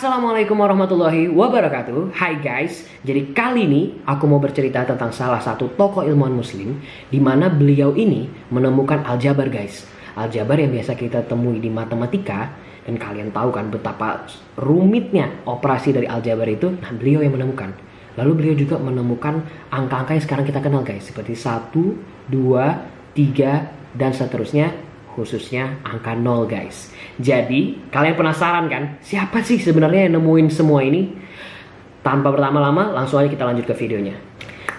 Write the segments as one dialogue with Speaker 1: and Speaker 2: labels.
Speaker 1: Assalamualaikum warahmatullahi wabarakatuh. Hai guys, jadi kali ini aku mau bercerita tentang salah satu tokoh ilmuwan muslim di mana beliau ini menemukan aljabar guys. Aljabar yang biasa kita temui di matematika, dan kalian tahu kan betapa rumitnya operasi dari aljabar itu. Nah, beliau yang menemukan. Lalu beliau juga menemukan angka-angka yang sekarang kita kenal guys, seperti 1, 2, 3 dan seterusnya, khususnya angka 0 guys. Jadi kalian penasaran kan siapa sih sebenarnya yang nemuin semua ini? Tanpa berlama-lama langsung aja kita lanjut ke videonya.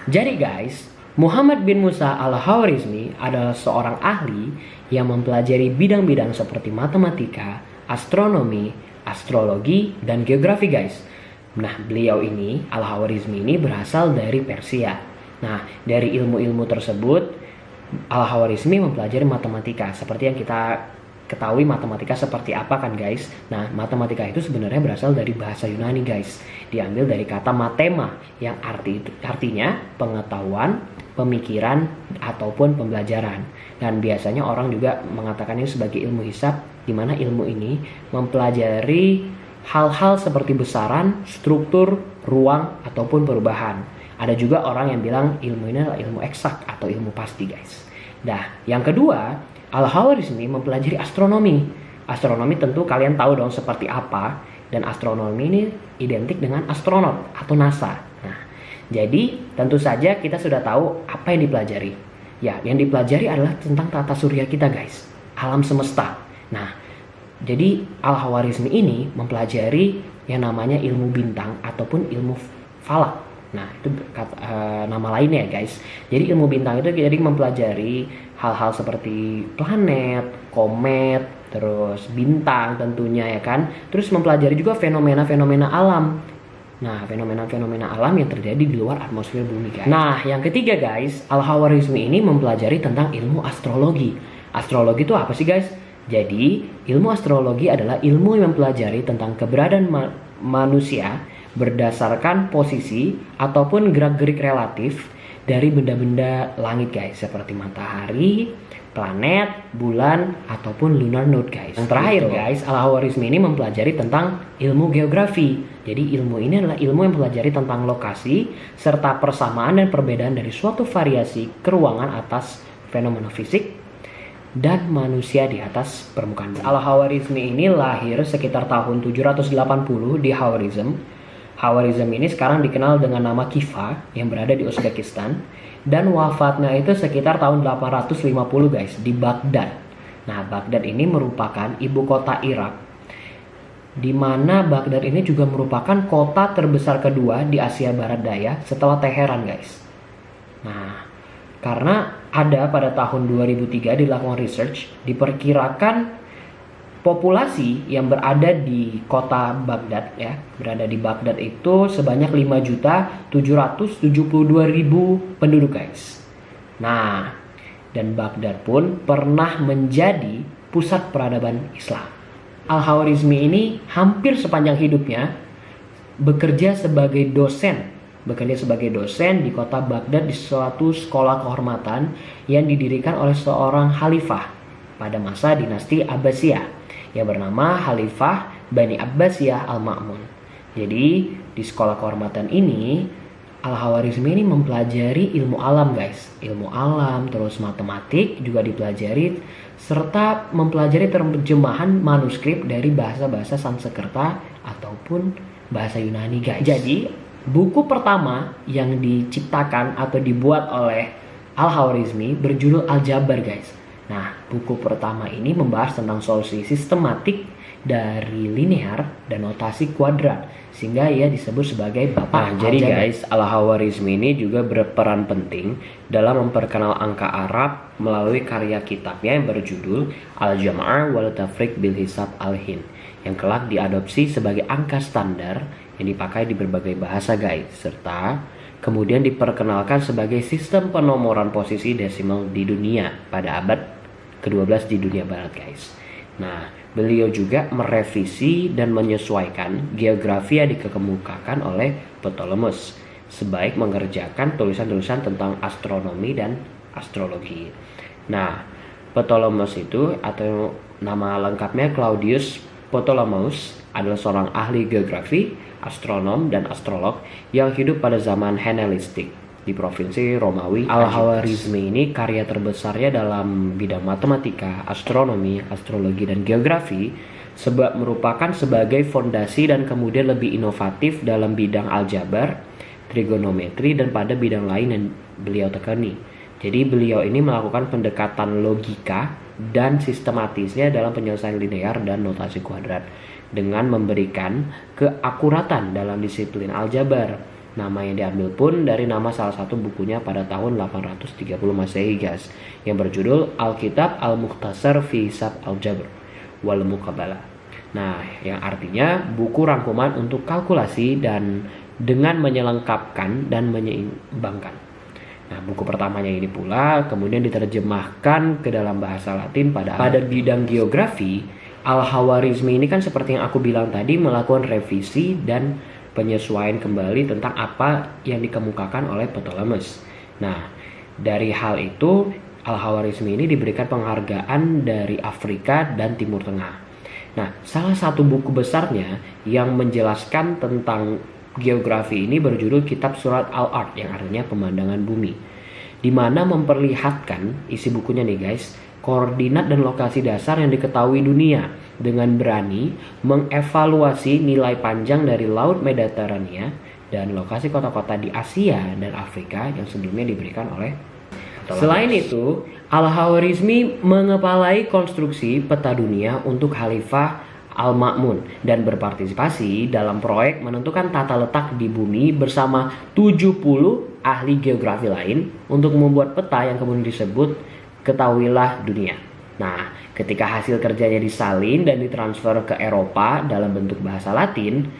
Speaker 1: Jadi guys, Muhammad bin Musa al-Khwarizmi adalah seorang ahli yang mempelajari bidang-bidang seperti matematika, astronomi, astrologi, dan geografi guys. Nah, beliau ini, al-Khwarizmi ini berasal dari Persia. Nah, dari ilmu-ilmu tersebut al-Khwarizmi mempelajari matematika. Seperti yang kita ketahui matematika seperti apa kan guys. Nah, matematika itu sebenarnya berasal dari bahasa Yunani guys. Diambil dari kata matema yang artinya pengetahuan, pemikiran, ataupun pembelajaran. Dan biasanya orang juga mengatakan ini sebagai ilmu hisab, di mana ilmu ini mempelajari hal-hal seperti besaran, struktur, ruang, ataupun perubahan. Ada juga orang yang bilang ilmu ini adalah ilmu eksak atau ilmu pasti guys. Nah, yang kedua, al-Khwarizmi mempelajari astronomi. Astronomi tentu kalian tahu dong seperti apa, dan astronomi ini identik dengan astronot atau NASA. Nah, jadi tentu saja kita sudah tahu apa yang dipelajari. Ya, yang dipelajari adalah tentang tata surya kita guys, alam semesta. Nah, jadi al-Khwarizmi ini mempelajari yang namanya ilmu bintang ataupun ilmu falak. Nah, itu nama lainnya guys. Jadi ilmu bintang itu jadi mempelajari hal-hal seperti planet, komet, terus bintang tentunya ya kan. Terus mempelajari juga fenomena-fenomena alam. Nah, fenomena-fenomena alam yang terjadi di luar atmosfer bumi guys. Nah, yang ketiga guys, al-Khwarizmi ini mempelajari tentang ilmu astrologi. Astrologi itu apa sih guys? Jadi, ilmu astrologi adalah ilmu yang mempelajari tentang keberadaan manusia berdasarkan posisi ataupun gerak-gerik relatif dari benda-benda langit guys, seperti matahari, planet, bulan, ataupun lunar node guys. Yang terakhir guys, al-Khwarizmi ini mempelajari tentang ilmu geografi. Jadi ilmu ini adalah ilmu yang mempelajari tentang lokasi serta persamaan dan perbedaan dari suatu variasi keruangan atas fenomena fisik dan manusia di atas permukaan bumi. Al-Khwarizmi ini lahir sekitar tahun 780 di Khwarizm. Khwarizm ini sekarang dikenal dengan nama Khiva yang berada di Uzbekistan, dan wafatnya itu sekitar tahun 850 guys di Baghdad. Nah, Baghdad ini merupakan ibu kota Irak, di mana Baghdad ini juga merupakan kota terbesar kedua di Asia Barat Daya setelah Teheran guys. Nah, karena ada pada tahun 2003 dilakukan research, diperkirakan populasi yang berada di kota Baghdad ya, berada di Baghdad itu sebanyak 5.772.000 penduduk guys. Nah, dan Baghdad pun pernah menjadi pusat peradaban Islam. Al-Khwarizmi ini hampir sepanjang hidupnya bekerja sebagai dosen di kota Baghdad di suatu sekolah kehormatan yang didirikan oleh seorang khalifah pada masa dinasti Abbasiyah yang bernama Khalifah Bani Abbasiyah Al-Ma'mun. Jadi di sekolah kehormatan ini al-Khwarizmi ini mempelajari ilmu alam guys. Ilmu alam, terus matematik juga dipelajari, serta mempelajari terjemahan manuskrip dari bahasa-bahasa Sanskerta ataupun bahasa Yunani guys. Jadi buku pertama yang diciptakan atau dibuat oleh al-Khwarizmi berjudul Aljabar guys. Nah, buku pertama ini membahas tentang solusi sistematik dari linear dan notasi kuadrat, sehingga ia disebut sebagai bapak aljabar. Jadi guys, al-Khwarizmi ini juga berperan penting dalam memperkenal angka Arab melalui karya kitabnya yang berjudul Al-Jam' wal Tafriq bil Hisab al-Hind, yang kelak diadopsi sebagai angka standar yang dipakai di berbagai bahasa guys, serta kemudian diperkenalkan sebagai sistem penomoran posisi desimal di dunia pada abad ke-12 di dunia barat guys. Nah, beliau juga merevisi dan menyesuaikan geografi yang dikemukakan oleh Ptolemus, sebaik mengerjakan tulisan-tulisan tentang astronomi dan astrologi. Nah, Ptolemus itu atau nama lengkapnya Claudius Ptolemus adalah seorang ahli geografi, astronom, dan astrolog yang hidup pada zaman Helenistik di provinsi Romawi. Al-Khawarizmi ini karya terbesarnya dalam bidang matematika, astronomi, astrologi, dan geografi merupakan sebagai fondasi dan kemudian lebih inovatif dalam bidang aljabar, trigonometri, dan pada bidang lain yang beliau tekuni. Jadi beliau ini melakukan pendekatan logika dan sistematisnya dalam penyelesaian linear dan notasi kuadrat dengan memberikan keakuratan dalam disiplin aljabar. Nama yang diambil pun dari nama salah satu bukunya pada tahun 830 Masehi guys, yang berjudul Alkitab Al-Mukhtasar fi Hisab Al-Jabr wal Muqabalah. Nah, yang artinya buku rangkuman untuk kalkulasi dan dengan menyelengkapkan dan menyeimbangkan. Nah, buku pertamanya ini pula kemudian diterjemahkan ke dalam bahasa Latin pada bidang geografi. Al-Khawarizmi ini kan seperti yang aku bilang tadi melakukan revisi dan penyesuaian kembali tentang apa yang dikemukakan oleh Ptolemus. Nah, dari hal itu Al-Khawarizmi ini diberikan penghargaan dari Afrika dan Timur Tengah. Nah, salah satu buku besarnya yang menjelaskan tentang geografi ini berjudul Kitab Surat Al-Ard, yang artinya pemandangan bumi, di mana memperlihatkan isi bukunya nih guys, koordinat dan lokasi dasar yang diketahui dunia dengan berani mengevaluasi nilai panjang dari Laut Mediterania dan lokasi kota-kota di Asia dan Afrika yang sebelumnya diberikan oleh Ptolemus. Selain itu, Al-Khawarizmi mengepalai konstruksi peta dunia untuk Khalifah Al-Ma'mun dan berpartisipasi dalam proyek menentukan tata letak di bumi bersama 70 ahli geografi lain untuk membuat peta yang kemudian disebut Ketahuilah Dunia. Nah, ketika hasil kerjanya disalin dan ditransfer ke Eropa dalam bentuk bahasa Latin,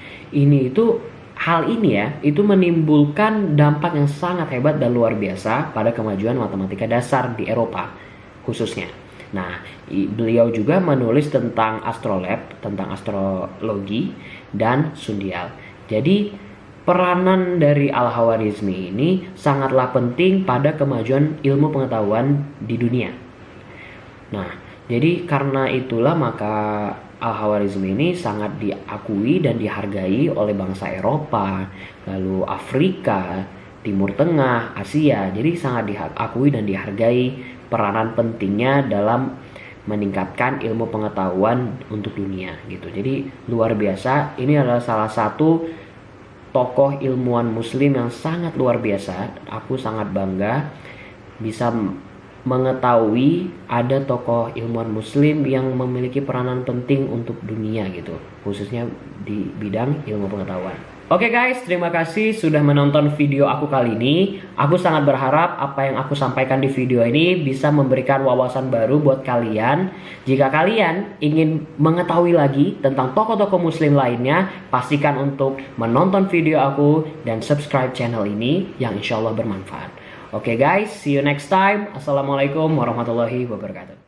Speaker 1: hal ini itu menimbulkan dampak yang sangat hebat dan luar biasa pada kemajuan matematika dasar di Eropa khususnya. Nah, beliau juga menulis tentang astrolab, tentang astrologi, dan sundial. Jadi, peranan dari Al-Khawarizmi ini sangatlah penting pada kemajuan ilmu pengetahuan di dunia. Nah, jadi karena itulah maka Al-Khawarizmi ini sangat diakui dan dihargai oleh bangsa Eropa, lalu Afrika, Timur Tengah, Asia. Jadi sangat diakui dan dihargai peranan pentingnya dalam meningkatkan ilmu pengetahuan untuk dunia gitu. Jadi luar biasa, ini adalah salah satu tokoh ilmuwan muslim yang sangat luar biasa. Aku sangat bangga bisa mengetahui ada tokoh ilmuwan muslim yang memiliki peranan penting untuk dunia gitu, khususnya di bidang ilmu pengetahuan. Oke guys, terima kasih sudah menonton video aku kali ini. Aku sangat berharap apa yang aku sampaikan di video ini bisa memberikan wawasan baru buat kalian. Jika kalian ingin mengetahui lagi tentang tokoh-tokoh muslim lainnya, pastikan untuk menonton video aku dan subscribe channel ini yang insya Allah bermanfaat. Oke guys, see you next time. Assalamualaikum warahmatullahi wabarakatuh.